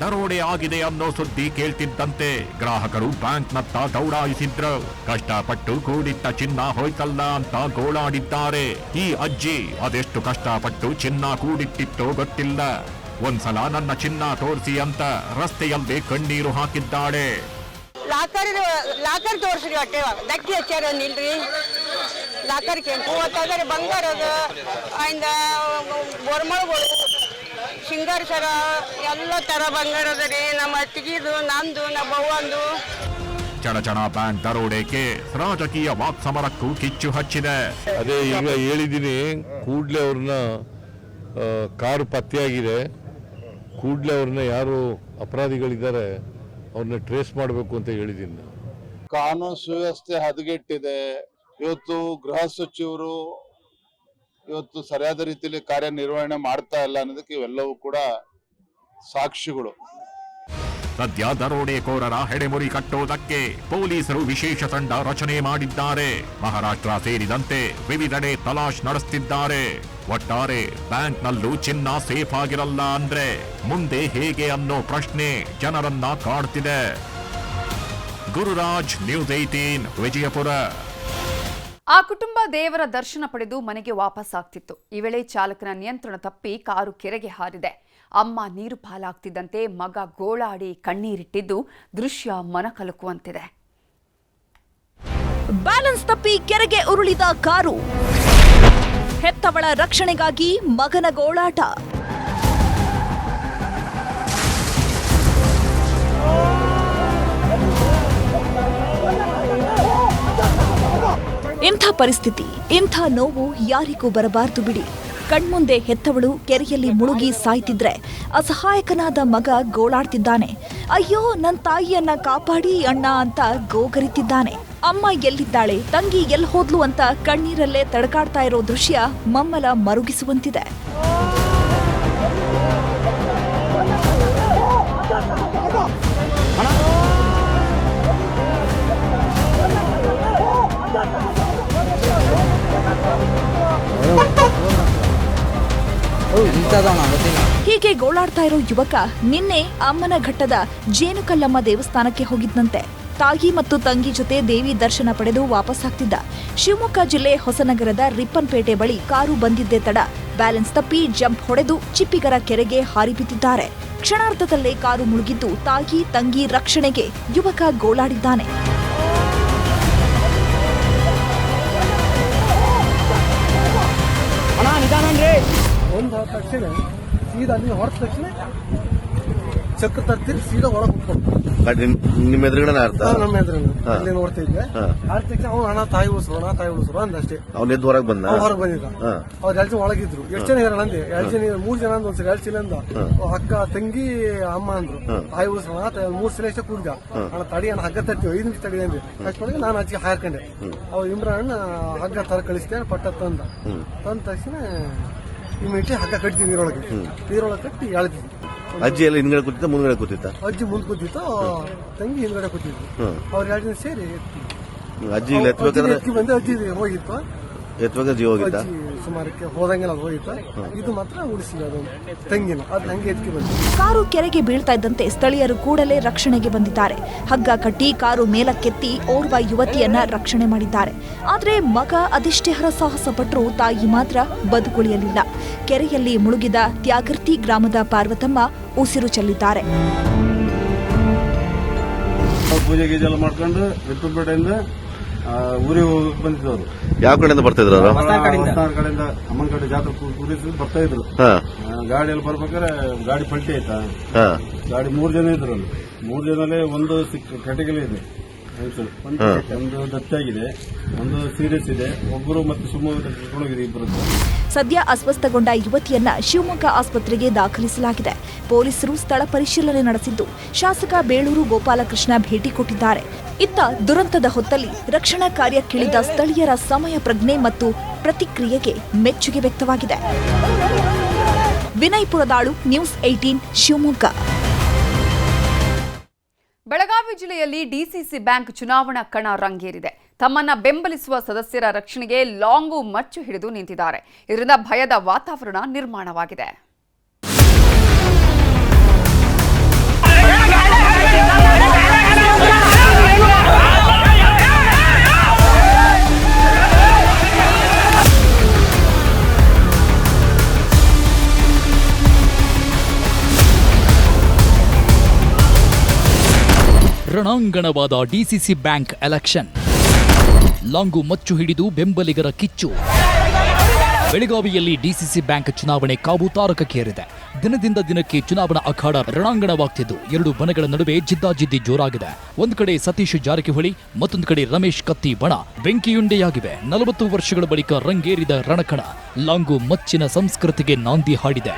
ದರೋಡೆ ಆಗಿದೆ ಅನ್ನೋ ಸುದ್ದಿ ಕೇಳ್ತಿದ್ದಂತೆ ಗ್ರಾಹಕರು ಬ್ಯಾಂಕ್ನತ್ತ ದೌಡಾಯಿಸಿದ್ರು. ಕಷ್ಟಪಟ್ಟು ಕೂಡಿಟ್ಟ ಚಿನ್ನ ಹೋಯ್ತಲ್ಲ ಅಂತ ಗೋಳಾಡಿದ್ದಾರೆ. ಈ ಅಜ್ಜಿ ಅದೆಷ್ಟು ಕಷ್ಟಪಟ್ಟು ಚಿನ್ನ ಕೂಡಿಟ್ಟಿತ್ತೋ ಗೊತ್ತಿಲ್ಲ. ಒಂದ್ಸಲ ನನ್ನ ಚಿನ್ನ ತೋರಿಸಿ ಅಂತ ರಸ್ತೆಯಲ್ಲೇ ಕಣ್ಣೀರು ಹಾಕಿದ್ದಾಳೆ. ಲಾಕರ್ ತೋರಿಸ್ರಿ ಹೊಟ್ಟೆ ದಕ್ಕಿ ಹಚ್ಚಾರ ನಿಲ್ರಿ ಲಾಕರ್ಗೆ 30,000 ಬಂಗಾರದ ಆಯ್ದ ಬೋರ್ಮಳಗಳು ಸಿಂಗಾರ ಸರ ಎಲ್ಲ ತರ ಬಂಗಾರದ ರೀ. ನಮ್ಮ ಅತ್ತಿಗಿದು ನಂದು ನಮ್ಮ ಬವ್ವಂದು. ಚಡಚಣ ಬ್ಯಾಂಕ್ ದರೋಡೆಗೆ ರಾಜಕೀಯ ವಾಕ್ಸಮರಕ್ಕೂ ಕಿಚ್ಚು ಹಚ್ಚಿದೆ. ಅದೇ ಈಗ ಹೇಳಿದ್ದೀನಿ, ಕೂಡಲೇ ಅವ್ರನ್ನ ಕಾರು ಪತ್ತೆಯಾಗಿದೆ, ಕೂಡಲೇ ಅವ್ರನ್ನ ಯಾರು ಅಪರಾಧಿಗಳಿದ್ದಾರೆ ಅವ್ರನ್ನ ಟ್ರೇಸ್ ಮಾಡಬೇಕು ಅಂತ ಹೇಳಿದ್ದೀನಿ. ಕಾನೂನು ಸುವ್ಯವಸ್ಥೆ ಹದಗೆಟ್ಟಿದೆ. ಇವತ್ತು ಗೃಹ ಸಚಿವರು ಇವತ್ತು ಸರಿಯಾದ ರೀತಿಯಲ್ಲಿ ಕಾರ್ಯನಿರ್ವಹಣೆ ಮಾಡ್ತಾ ಇಲ್ಲ ಅನ್ನೋದಕ್ಕೆ ಇವೆಲ್ಲವೂ ಕೂಡ ಸಾಕ್ಷಿಗಳು. ಸದ್ಯ ದರೋಡೆಕೋರರ ಹೆಡೆಮುರಿ ಕಟ್ಟೋದಕ್ಕೆ ಪೊಲೀಸರು ವಿಶೇಷ ತಂಡ ರಚನೆ ಮಾಡಿದ್ದಾರೆ. ಮಹಾರಾಷ್ಟ್ರ ಸೇರಿದಂತೆ ವಿವಿಧೆಡೆ ತಲಾಶ್ ನಡೆಸುತ್ತಿದ್ದಾರೆ. ಒಟ್ಟಾರೆ ಬ್ಯಾಂಕ್ನಲ್ಲೂ ಚಿನ್ನ ಸೇಫ್ ಆಗಿರಲ್ಲ ಅಂದ್ರೆ ಮುಂದೆ ಹೇಗೆ ಅನ್ನೋ ಪ್ರಶ್ನೆ ಜನರನ್ನ ಕಾಡ್ತಿದೆ. ಗುರುರಾಜ್, ನ್ಯೂಸ್ 18, ವಿಜಯಪುರ. ಆ ಕುಟುಂಬ ದೇವರ ದರ್ಶನ ಪಡೆದು ಮನೆಗೆ ವಾಪಸ್ ಆಗ್ತಿತ್ತು. ಈ ವೇಳೆ ಚಾಲಕನ ನಿಯಂತ್ರಣ ತಪ್ಪಿ ಕಾರು ಕೆರೆಗೆ ಹಾರಿದೆ. ಅಮ್ಮ ನೀರು ಪಾಲಾಗ್ತಿದ್ದಂತೆ ಮಗ ಗೋಳಾಡಿ ಕಣ್ಣೀರಿಟ್ಟಿದ್ದು ದೃಶ್ಯ ಮನಕಲುಕುವಂತಿದೆ. ಬ್ಯಾಲೆನ್ಸ್ ತಪ್ಪಿ ಕೆರೆಗೆ ಉರುಳಿದ ಕಾರು, ಹೆತ್ತವಳ ರಕ್ಷಣೆಗಾಗಿ ಮಗನ ಗೋಳಾಟ. ಇಂಥ ಪರಿಸ್ಥಿತಿ, ಇಂಥ ನೋವು ಯಾರಿಗೂ ಬರಬಾರದು ಬಿಡಿ. ಕಣ್ಮುಂದೆ ಹೆತ್ತವಳು ಕೆರೆಯಲ್ಲಿ ಮುಳುಗಿ ಸಾಯ್ತಿದ್ರೆ ಅಸಹಾಯಕನಾದ ಮಗ ಗೋಳಾಡ್ತಿದ್ದಾನೆ. ಅಯ್ಯೋ, ನನ್ನ ತಾಯಿಯನ್ನ ಕಾಪಾಡಿ ಅಣ್ಣ ಅಂತ ಗೋಗರಿತಿದ್ದಾನೆ. ಅಮ್ಮ ಎಲ್ಲಿದ್ದಾಳೆ, ತಂಗಿ ಎಲ್ಲಿ ಹೋದ್ಲು ಅಂತ ಕಣ್ಣೀರಲ್ಲೇ ತಡಕಾಡ್ತಾ ಇರೋ ದೃಶ್ಯ ಮಮ್ಮಲ ಮರುಗಿಸುವಂತಿದೆ. ಹೀಗೆ ಗೋಳಾಡ್ತಾ ಇರೋ ಯುವಕ ನಿನ್ನೆ ಅಮ್ಮನ ಘಟ್ಟದ ಜೇನುಕಲ್ಲಮ್ಮ ದೇವಸ್ಥಾನಕ್ಕೆ ಹೋಗಿದ್ದಂತೆ. ತಾಯಿ ಮತ್ತು ತಂಗಿ ಜೊತೆ ದೇವಿ ದರ್ಶನ ಪಡೆದು ವಾಪಸ್ಸಾಗ್ತಿದ್ದ. ಶಿವಮೊಗ್ಗ ಜಿಲ್ಲೆ ಹೊಸನಗರದ ರಿಪ್ಪನ್ಪೇಟೆ ಬಳಿ ಕಾರು ಬಂದಿದ್ದೇ ತಡ ಬ್ಯಾಲೆನ್ಸ್ ತಪ್ಪಿ ಜಂಪ್ ಹೊಡೆದು ಚಿಪ್ಪಿಗರ ಕೆರೆಗೆ ಹಾರಿ ಬಿದ್ದಿದ್ದಾರೆ. ಕ್ಷಣಾರ್ಧದಲ್ಲೇ ಕಾರು ಮುಳುಗಿದ್ದು ತಾಯಿ ತಂಗಿ ರಕ್ಷಣೆಗೆ ಯುವಕ ಗೋಳಾಡಿದ್ದಾನೆ. ಒಂದು ತಕ್ಷಣ ಸೀದಾ ನೀವು ಹೊರತ ತಕ್ಷಣ ಚಕ್ರ ತರ್ತೀರಿ, ಸೀದಾ ಒಳಗೆ ಹೋಗ್ಕೊಂಡು ನಿಮ್ಮ ಎದುರುಗಡೆ ನಮ್ಮ ಎದುರು ನೋಡ್ತಾ ಇದ್ದೆ. ಆದ ತಕ್ಷಣ ಅವ್ನು ಹಣ ತಾಯಿ ಉಳಿಸ್ರು ಅಂದಷ್ಟೇ. ಅವ್ನ ಎದ್ದು ಹೊರಗೆ ಬಂದ, ಹೊರಗೆ ಬಂದಿದ್ದ. ಅವ್ರು 2 ಜನ ಒಳಗಿದ್ರು. ಎಷ್ಟು ಜನ ಇರೋಣ ಅಂದೆ, 2 ಜನ 3 ಜನ ಅಂದ್ ಒಂದ್ಸರಿ 2 ಚೀಲ ಅಂದ. ಅಕ್ಕ ತಂಗಿ ಅಮ್ಮ ಅಂದ್ರು ತಾಯಿ ಉಳಿಸ್ರೋಣ. 3 ಸಲ ಎಷ್ಟೇ ಕೂಡ್ದ. ಅಣ್ಣ ತಡಿ ಅಣ್ಣ ಹಗ್ಗ ತರ್ತೀವಿ, 5 ನಿಮಿಷ ತಡಿ ಅಂದೆ. ಅಷ್ಟೊಳಗೆ ನಾನು ಆಚೆ ಹಾರ್ಕೊಂಡೆ. ಅವ್ ಇಮ್ರಾನ್ ಹಗ್ಗ ತರ ಕಳಿಸ್ತೇನೆ ಪಟ್ಟ ತಂದ ತಕ್ಷಣ ಇಮಿಡಿಯೇಟ್ಲಿ ಹಗ್ಗ ಕಟ್ತೀವಿ ನೀರೊಳಗೆ ಕಟ್ಟಿ ಎಳ್ದಿದ್ವಿ. ಅಜ್ಜಿ ಎಲ್ಲ ಹಿಂದ್ಗಡೆ ಕೂತಿದ್ದ, ಮುಂದ್ಗಡೆ ಕೂತಿತ್ತ? ಅಜ್ಜಿ ಮುಂದ್ ಕೂತಿತ್ತು, ತಂಗಿ ಹಿಂದ್ಗಡೆ ಕೂತಿದ್ವಿ. ಅವ್ರು 2 ಜನ ಸೇರಿ ಅಜ್ಜಿ ಎತ್ತಿ ಬಂದು ಅಜ್ಜಿ ಹೋಗಿತ್ತು. ಎತ್ತುವಾಗ ಜೀವ ಹೋಗಿದ್ದ. ಸುಮಾರಕ್ಕೆ ಹೋದಂಗೆಲ್ಲ ಅದು ಹೋಯ್ತು. ಇದು ಮಾತ್ರ ಉಳಿಸಿಲ್ಲ, ಅದು ತೆಂಗಿನ ಅದು ಹಂಗೆ ಎತ್ತಿ ಬಂತು. ಕಾರು ಕೆರೆಗೆ ಬೀಳ್ತಾ ಇದ್ದಂತೆ ಸ್ಥಳೀಯರು ಕೂಡಲೇ ರಕ್ಷಣೆಗೆ ಬಂದಿದ್ದಾರೆ. ಹಗ್ಗ ಕಟ್ಟಿ ಕಾರು ಮೇಲಕ್ಕೆತ್ತಿ ಓರ್ವ ಯುವತಿಯನ್ನ ರಕ್ಷಣೆ ಮಾಡಿದ್ದಾರೆ. ಆದ್ರೆ ಮಗ ಅದೆಷ್ಟೇ ಹರಸಾಹಸ ಪಟ್ಟರೂ ತಾಯಿ ಮಾತ್ರ ಬದುಕುಳಿಯಲಿಲ್ಲ. ಕೆರೆಯಲ್ಲಿ ಮುಳುಗಿದ ತ್ಯಾಗರ್ತಿ ಗ್ರಾಮದ ಪಾರ್ವತಮ್ಮ ಉಸಿರು ಚೆಲ್ಲಿದ್ದಾರೆ. ಪೂಜೆ ಗೀಜೆಲ್ಲ ಮಾಡ್ಕೊಂಡು ವಿಠ್ಠಲಪೇಟೆಯಿಂದ ಊರಿಗೆ ಹೋಗಕ್ಕೆ ಬಂದಿದ್ದವರು. ಯಾವ ಕಡೆಯಿಂದ ಬರ್ತಾ ಇದ್ರು? ಕಡೆಯಿಂದ ಅಮ್ಮನ ಕಡೆ ಜಾತ್ರೆ ಕೂರಿಸಿ ಬರ್ತಾ ಇದ್ರು. ಗಾಡಿಯಲ್ಲಿ ಬರ್ಬೇಕಾದ್ರೆ ಗಾಡಿ ಪಲ್ಟಿ ಆಯ್ತಾ, ಗಾಡಿ 3 ಜನ ಇದ್ರು. 3 ಜನಲ್ಲೇ ಒಂದು ಕ್ಯಾಟಗರಿ ಇದೆ, ಒಂದು ದತ್ತಾಗಿದೆ, ಒಂದು ಸೀರಿಯಸ್ ಇದೆ, ಒಬ್ಬರು ಮತ್ತೆ ಶಿವಮೊಗ್ಗದಲ್ಲಿ ಇಬ್ಬರು. ಸದ್ಯ ಅಸ್ವಸ್ಥಗೊಂಡ ಯುವತಿಯನ್ನ ಶಿವಮೊಗ್ಗ ಆಸ್ಪತ್ರೆಗೆ ದಾಖಲಿಸಲಾಗಿದೆ. ಪೊಲೀಸರು ಸ್ಥಳ ಪರಿಶೀಲನೆ ನಡೆಸಿದ್ದು ಶಾಸಕ ಬೇಳೂರು ಗೋಪಾಲಕೃಷ್ಣ ಭೇಟಿ ಕೊಟ್ಟಿದ್ದಾರೆ. ಇತ್ತ ದುರಂತದ ಹೊತ್ತಲ್ಲಿ ರಕ್ಷಣಾ ಕಾರ್ಯಕ್ಕಿಳಿದ ಸ್ಥಳೀಯರ ಸಮಯ ಪ್ರಜ್ಞೆ ಮತ್ತು ಪ್ರತಿಕ್ರಿಯೆಗೆ ಮೆಚ್ಚುಗೆ ವ್ಯಕ್ತವಾಗಿದೆ. ವಿನಯ್ ಪುರದಾಳು, ನ್ಯೂಸ್ 18 ಶಿವಮೊಗ್ಗ. ಬೆಳಗಾವಿ ಜಿಲ್ಲೆಯಲ್ಲಿ ಡಿಸಿಸಿ ಬ್ಯಾಂಕ್ ಚುನಾವಣಾ ಕಣ ರಂಗೇರಿದೆ. ತಮ್ಮನ್ನ ಬೆಂಬಲಿಸುವ ಸದಸ್ಯರ ರಕ್ಷಣೆಗೆ ಲಾಂಗು ಮಚ್ಚು ಹಿಡಿದು ನಿಂತಿದ್ದಾರೆ. ಇದರಿಂದ ಭಯದ ವಾತಾವರಣ ನಿರ್ಮಾಣವಾಗಿದೆ. ರಣಾಂಗಣವಾದ ಡಿಸಿಸಿ ಬ್ಯಾಂಕ್ ಎಲೆಕ್ಷನ್. ಲಾಂಗು ಮಚ್ಚು ಹಿಡಿದು ಬೆಂಬಲಿಗರ ಕಿಚ್ಚು. ಬೆಳಗಾವಿಯಲ್ಲಿ ಡಿಸಿಸಿ ಬ್ಯಾಂಕ್ ಚುನಾವಣೆ ಕಾವು ತಾರಕಕ್ಕೇರಿದೆ. ದಿನದಿಂದ ದಿನಕ್ಕೆ ಚುನಾವಣಾ ಅಖಾಡ ರಣಾಂಗಣವಾಗ್ತಿದ್ದು 2 ಬಣಗಳ ನಡುವೆ ಜಿದ್ದಾಜಿದ್ದಿ ಜೋರಾಗಿದೆ. ಒಂದು ಕಡೆ ಸತೀಶ್ ಜಾರಕಿಹೊಳಿ, ಮತ್ತೊಂದು ಕಡೆ ರಮೇಶ್ ಕತ್ತಿ ಬಣ ಬೆಂಕಿಯುಂಡೆಯಾಗಿವೆ. 40 ವರ್ಷಗಳ ಬಳಿಕ ರಂಗೇರಿದ ರಣಕಣ ಲಾಂಗು ಮಚ್ಚಿನ ಸಂಸ್ಕೃತಿಗೆ ನಾಂದಿ ಹಾಡಿದೆ.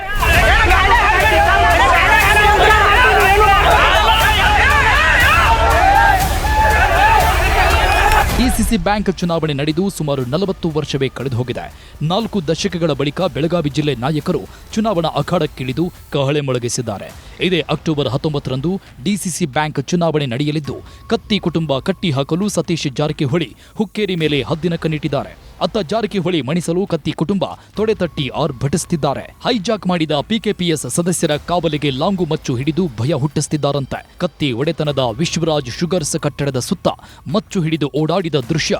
ಡಿಸಿಸಿ ಬ್ಯಾಂಕ್ ಚುನಾವಣೆ ನಡೆದು ಸುಮಾರು 40 ವರ್ಷವೇ ಕಳೆದು ಹೋಗಿದೆ. 4 ದಶಕಗಳ ಬಳಿಕ ಬೆಳಗಾವಿ ಜಿಲ್ಲೆ ನಾಯಕರು ಚುನಾವಣಾ ಅಖಾಡಕ್ಕಿಳಿದು ಕಹಳೆ ಮೊಳಗಿಸಿದ್ದಾರೆ. ಇದೇ ಅಕ್ಟೋಬರ್ 19ರಂದು ಡಿಸಿಸಿ ಬ್ಯಾಂಕ್ ಚುನಾವಣೆ ನಡೆಯಲಿದ್ದು ಕತ್ತಿ ಕುಟುಂಬ ಕಟ್ಟಿ ಹಾಕಲು ಸತೀಶ್ ಜಾರಕಿಹೊಳಿ ಹುಕ್ಕೇರಿ ಮೇಲೆ ಹದ್ದಿನ ಕಣ್ಣಿಟ್ಟಿದ್ದಾರೆ. ಅತ್ತ ಜಾರಕಿಹೊಳಿ ಮಣಿಸಲು ಕತ್ತಿ ಕುಟುಂಬ ತೊಡೆತಟ್ಟಿ ಆರ್ಭಟಿಸುತ್ತಿದ್ದಾರೆ. ಹೈಜಾಕ್ ಮಾಡಿದ ಪಿಕೆಪಿಎಸ್ ಸದಸ್ಯರ ಕಾವಲಿಗೆ ಲಾಂಗು ಮಚ್ಚು ಹಿಡಿದು ಭಯ ಹುಟ್ಟಿಸುತ್ತಿದ್ದಾರಂತೆ. ಕತ್ತಿ ಒಡೆತನದ ವಿಶ್ವರಾಜ್ ಶುಗರ್ಸ್ ಕಟ್ಟಡದ ಸುತ್ತ ಮಚ್ಚು ಹಿಡಿದು ಓಡಾಡಿದ ದೃಶ್ಯ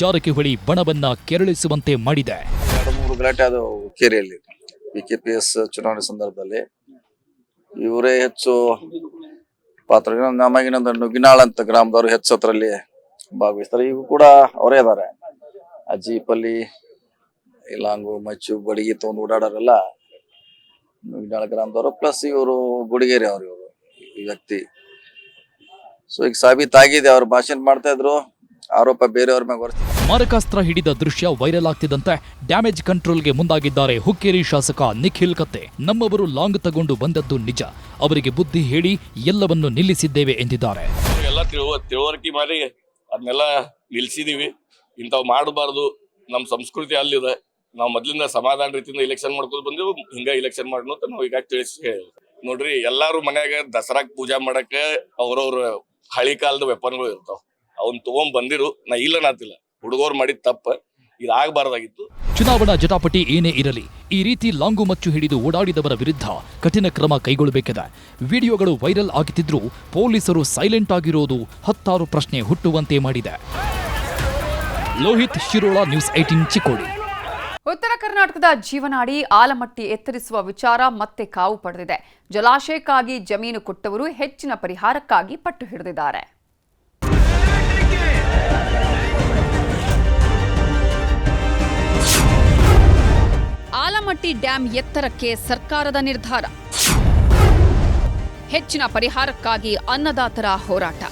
ಜಾರಕಿಹೊಳಿ ಬಣವನ್ನ ಕೆರಳಿಸುವಂತೆ ಮಾಡಿದೆ. 2-3 ಗಲಾಟೆ ಅದು ಹುಕ್ಕೇರಿಯಲ್ಲಿ ಪಿಕೆಪಿಎಸ್ ಚುನಾವಣೆ ಸಂದರ್ಭದಲ್ಲಿ ಇವರೇ ಹೆಚ್ಚು ಪಾತ್ರ. ನಮಗಿನೊಂದು ನುಗ್ಗಿನಾಳ್ ಅಂತ ಗ್ರಾಮದವರು ಹೆಚ್ಚು ಹತ್ರಲ್ಲಿ ಭಾಗವಹಿಸ್ತಾರೆ. ಈಗ ಕೂಡ ಅವರೇ ಇದಾರೆ. ಆ ಜೀಪಲ್ಲಿ ಲಾಂಗು ಮಚ್ಚು ಬಡಿಗೆ ತಗೊಂಡು ಓಡಾಡೋರೆಲ್ಲ ನುಗ್ಗಿನಾಳ್ ಗ್ರಾಮದವರು. ಪ್ಲಸ್ ಇವರು ಗುಡಿಗೇರಿ ಅವರು ಈ ವ್ಯಕ್ತಿ. ಸೊ ಈಗ ಸಾಬೀತಾಗಿದೆ. ಅವ್ರ ಭಾಷಣ ಮಾಡ್ತಾ ಇದ್ರು, ಆರೋಪ ಬೇರೆಯವ್ರ ಮೇಲೆ ಹೊರಿಸ್ತಾರೆ. ಮಾರಕಾಸ್ತ್ರ ಹಿಡಿದ ದೃಶ್ಯ ವೈರಲ್ ಆಗ್ತಿದ್ದಂತೆ ಡ್ಯಾಮೇಜ್ ಕಂಟ್ರೋಲ್ಗೆ ಮುಂದಾಗಿದ್ದಾರೆ ಹುಕ್ಕೇರಿ ಶಾಸಕ ನಿಖಿಲ್ ಕತ್ತೆ. ನಮ್ಮವರು ಲಾಂಗ್ ತಗೊಂಡು ಬಂದದ್ದು ನಿಜ, ಅವರಿಗೆ ಬುದ್ಧಿ ಹೇಳಿ ಎಲ್ಲವನ್ನು ನಿಲ್ಲಿಸಿದ್ದೇವೆ ಎಂದಿದ್ದಾರೆ. ಎಲ್ಲ ತಿಳುವಳಿಕೆ ಮಾಡಿ ಅದನ್ನೆಲ್ಲ ನಿಲ್ಸಿದೀವಿ. ಇಂಥವು ಮಾಡಬಾರ್ದು. ನಮ್ಮ ಸಂಸ್ಕೃತಿ ಅಲ್ಲಿದೆ. ನಾವು ಮೊದ್ಲಿಂದ ಸಮಾಧಾನ ರೀತಿಯಿಂದ ಇಲೆಕ್ಷನ್ ಮಾಡ್ಕೊಂಡು ಬಂದೆವು. ಹಿಂಗ ಇಲೆಕ್ಷನ್ ಮಾಡೋಣ ಅಂತ ನಾವು ಈಗ ತಿಳಿಸಿ ನೋಡ್ರಿ, ಎಲ್ಲಾರು ಮನ್ಯಾಗ ದಸರಾಕ್ ಪೂಜಾ ಮಾಡಕ್ಕೆ ಅವ್ರವ್ರ ಹಳಿ ಕಾಲದ ವೆಪನ್ಗಳು ಇರ್ತಾವ. ಅವ್ನ್ ತಗೊಂಡ್ ಬಂದಿರು. ನಾ ಇಲ್ಲ ನಾತಿಲ್ಲ, ಹುಡುಗರು ಮಾಡಿದ ತಪ್ಪ, ಇದಾಗಬಾರ್ದಾಗಿತ್ತು. ಚುನಾವಣಾ ಜಟಾಪಟಿ ಏನೇ ಇರಲಿ, ಈ ರೀತಿ ಲಾಂಗು ಮಚ್ಚು ಹಿಡಿದು ಓಡಾಡಿದವರ ವಿರುದ್ಧ ಕಠಿಣ ಕ್ರಮ ಕೈಗೊಳ್ಳಬೇಕಿದೆ. ವಿಡಿಯೋಗಳು ವೈರಲ್ ಆಗುತ್ತಿದ್ರೂ ಪೊಲೀಸರು ಸೈಲೆಂಟ್ ಆಗಿರೋದು ಹತ್ತಾರು ಪ್ರಶ್ನೆ ಹುಟ್ಟುವಂತೆ ಮಾಡಿದೆ. ಲೋಹಿತ್ ಶಿರೋಳ, ನ್ಯೂಸ್ 18 ಚಿಕ್ಕೋಡಿ. ಉತ್ತರ ಕರ್ನಾಟಕದ ಜೀವನಾಡಿ ಆಲಮಟ್ಟಿ ಎತ್ತರಿಸುವ ವಿಚಾರ ಮತ್ತೆ ಕಾವು ಪಡೆದಿದೆ. ಜಲಾಶಯಕ್ಕಾಗಿ ಜಮೀನು ಕೊಟ್ಟವರು ಹೆಚ್ಚಿನ ಪರಿಹಾರಕ್ಕಾಗಿ ಪಟ್ಟು ಹಿಡಿದಿದ್ದಾರೆ. ಆಲಮಟ್ಟಿ ಡ್ಯಾಂ ಎತ್ತರಕ್ಕೆ ಸರ್ಕಾರದ ನಿರ್ಧಾರ. ಹೆಚ್ಚಿನ ಪರಿಹಾರಕ್ಕಾಗಿ ಅನ್ನದಾತರ ಹೋರಾಟ.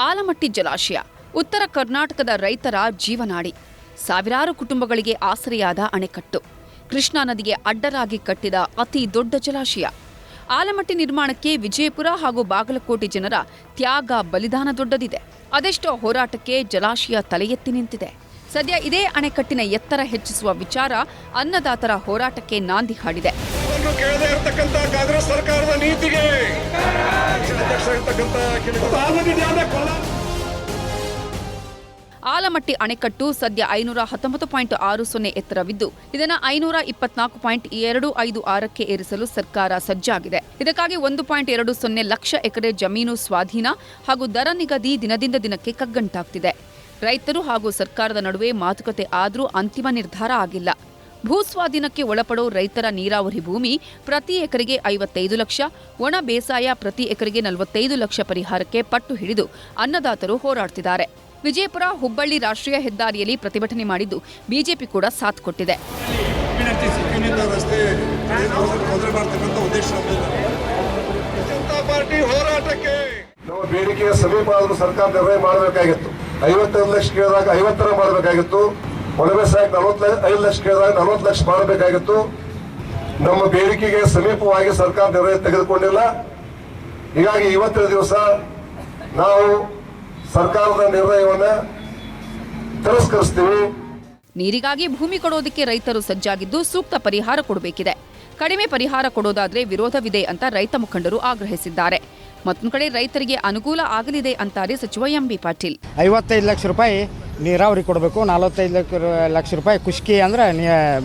ಆಲಮಟ್ಟಿ ಜಲಾಶಯ ಉತ್ತರ ಕರ್ನಾಟಕದ ರೈತರ ಜೀವನಾಡಿ. ಸಾವಿರಾರು ಕುಟುಂಬಗಳಿಗೆ ಆಸರೆಯಾದ ಅಣೆಕಟ್ಟು. ಕೃಷ್ಣಾ ನದಿಗೆ ಅಡ್ಡರಾಗಿ ಕಟ್ಟಿದ ಅತಿ ದೊಡ್ಡ ಜಲಾಶಯ. ಆಲಮಟ್ಟಿ ನಿರ್ಮಾಣಕ್ಕೆ ವಿಜಯಪುರ ಹಾಗೂ ಬಾಗಲಕೋಟೆ ಜನರ ತ್ಯಾಗ, ಬಲಿದಾನ ದೊಡ್ಡದಿದೆ. ಅದೆಷ್ಟೋ ಹೋರಾಟಕ್ಕೆ ಜಲಾಶಯ ತಲೆ ಎತ್ತಿ ನಿಂತಿದೆ. ಸದ್ಯ ಇದೇ ಅಣೆಕಟ್ಟಿನ ಎತ್ತರ ಹೆಚ್ಚಿಸುವ ವಿಚಾರ ಅನ್ನದಾತರ ಹೋರಾಟಕ್ಕೆ ನಾಂದಿ ಹಾಡಿದೆ. ಆಲಮಟ್ಟಿ ಅಣೆಕಟ್ಟು ಸದ್ಯ 519.60 ಎತ್ತರವಿದ್ದು ಇದನ್ನು 524.256ಕ್ಕೆ ಏರಿಸಲು ಸರ್ಕಾರ ಸಜ್ಜಾಗಿದೆ. ಇದಕ್ಕಾಗಿ 1.20 ಲಕ್ಷ ಎಕರೆ ಜಮೀನು ಸ್ವಾಧೀನ ಹಾಗೂ ದರ ನಿಗದಿ ದಿನದಿಂದ ದಿನಕ್ಕೆ ಕಗ್ಗಂಟಾಗ್ತಿದೆ. ರೈತರು ಹಾಗೂ ಸರ್ಕಾರದ ನಡುವೆ ಮಾತುಕತೆ ಆದರೂ ಅಂತಿಮ ನಿರ್ಧಾರ ಆಗಿಲ್ಲ. ಭೂಸ್ವಾಧೀನಕ್ಕೆ ಒಳಪಡೋ ರೈತರ ನೀರಾವರಿ ಭೂಮಿ ಪ್ರತಿ ಎಕರೆಗೆ 55 ಲಕ್ಷ, ಒಣ ಬೇಸಾಯ ಪ್ರತಿ ಎಕರೆಗೆ 45 ಲಕ್ಷ ಪರಿಹಾರಕ್ಕೆ ಪಟ್ಟು ಹಿಡಿದು ಅನ್ನದಾತರು ಹೋರಾಡ್ತಿದ್ದಾರೆ. ವಿಜಯಪುರ ಹುಬ್ಬಳ್ಳಿ ರಾಷ್ಟ್ರೀಯ ಹೆದ್ದಾರಿಯಲ್ಲಿ ಪ್ರತಿಭಟನೆ ಮಾಡಿದ್ದು ಬಿಜೆಪಿ ಕೂಡ ಸಾಥ್ ಕೊಟ್ಟಿದೆ. ನಮ್ಮ ಬೇಡಿಕೆಯ ಸಮೀಪ ಆದರೂ ಸರ್ಕಾರ ನಿರ್ಣಯ ಮಾಡಬೇಕಾಗಿತ್ತು. 55 ಲಕ್ಷ ಕೇಳಿದಾಗ 50 ಮಾಡಬೇಕಾಗಿತ್ತು. ಒಣಬೇಸಾಯಕ್ಕೆ 45 ಲಕ್ಷ ಕೇಳಿದಾಗ 40 ಲಕ್ಷ ಮಾಡಬೇಕಾಗಿತ್ತು. ನಮ್ಮ ಬೇಡಿಕೆಗೆ ಸಮೀಪವಾಗಿ ಸರ್ಕಾರ ನಿರ್ಣಯ ತೆಗೆದುಕೊಂಡಿಲ್ಲ. ಹೀಗಾಗಿ ಇವತ್ತಿನ ದಿವಸ ನಾವು ಸರ್ಕಾರದ ನಿರ್ಣಯವನ್ನು ತಿರಸ್ಕರಿಸ್ತೀವಿ. ನೀರಿಗಾಗಿ ಭೂಮಿ ಕೊಡೋದಕ್ಕೆ ರೈತರು ಸಜ್ಜಾಗಿದ್ದು ಸೂಕ್ತ ಪರಿಹಾರ ಕೊಡಬೇಕಿದೆ. ಕಡಿಮೆ ಪರಿಹಾರ ಕೊಡೋದಾದ್ರೆ ವಿರೋಧವಿದೆ ಅಂತ ರೈತ ಮುಖಂಡರು ಆಗ್ರಹಿಸಿದ್ದಾರೆ. ಮತ್ತೊಂದು ಕಡೆ ರೈತರಿಗೆ ಅನುಕೂಲ ಆಗಲಿದೆ ಅಂತಾರೆ ಸಚಿವ ಎಂಬಿ ಪಾಟೀಲ್. 55 ಲಕ್ಷ ರೂಪಾಯಿ ನೀರಾವರಿ ಕೊಡಬೇಕು, 45 ಲಕ್ಷ ರೂಪಾಯಿ ಕುಷ್ಕಿ ಅಂದ್ರೆ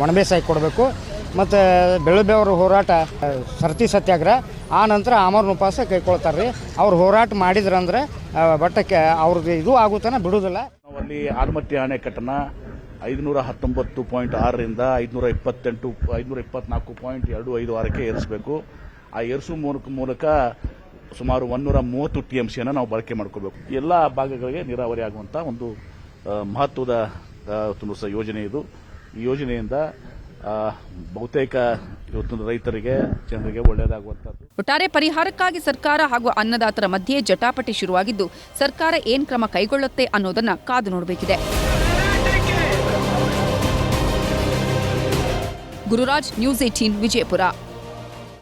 ಒಣಬೇಸಾಯ ಕೊಡಬೇಕು, ಮತ್ತು ಬೆಳೆಬೇವರು ಹೋರಾಟ ಸರತಿ ಸತ್ಯಾಗ್ರಹ ಆ ನಂತರ ಆಮರಣ ಉಪವಾಸ ಕೈಗೊಳ್ತಾರೆ. ಅವ್ರು ಹೋರಾಟ ಮಾಡಿದ್ರಂದ್ರೆ ಬಟ್ಟಕ್ಕೆ ಅವ್ರದ್ದು ಇದು ಆಗುತ್ತಾನ ಬಿಡುವುದಿಲ್ಲ. ಅಲ್ಲಿ ಆಲಮಟ್ಟಿ ಅಣೆಕಟ್ಟನ್ನು 519.6ರಿಂದ 524.256ಕ್ಕೆ ಏರಿಸಬೇಕು. ಆ ಏರಿಸುವ ಮೂಲಕ ಸುಮಾರು 130 TMCಯನ್ನು ನಾವು ಬಳಕೆ ಮಾಡ್ಕೋಬೇಕು. ಎಲ್ಲ ಭಾಗಗಳಿಗೆ ನೀರಾವರಿ ಆಗುವಂಥ ಒಂದು ಮಹತ್ವದ ಯೋಜನೆ ಇದು. ಈ ಯೋಜನೆಯಿಂದ ಬಹುತೇಕ ಇವತ್ತು ರೈತರಿಗೆ ಜನರಿಗೆ ಒಳ್ಳೆಯದಾಗುವಂಥದ್ದು. ಒಟ್ಟಾರೆ ಪರಿಹಾರಕ್ಕಾಗಿ ಸರ್ಕಾರ ಹಾಗೂ ಅನ್ನದಾತರ ಮಧ್ಯೆ ಜಟಾಪಟಿ ಶುರುವಾಗಿದ್ದು ಸರ್ಕಾರ ಏನ್ ಕ್ರಮ ಕೈಗೊಳ್ಳುತ್ತೆ ಅನ್ನೋದನ್ನ ಕಾದು ನೋಡಬೇಕಿದೆ. ಗುರುರಾಜ್, ನ್ಯೂಸ್ 18 ವಿಜಯಪುರ.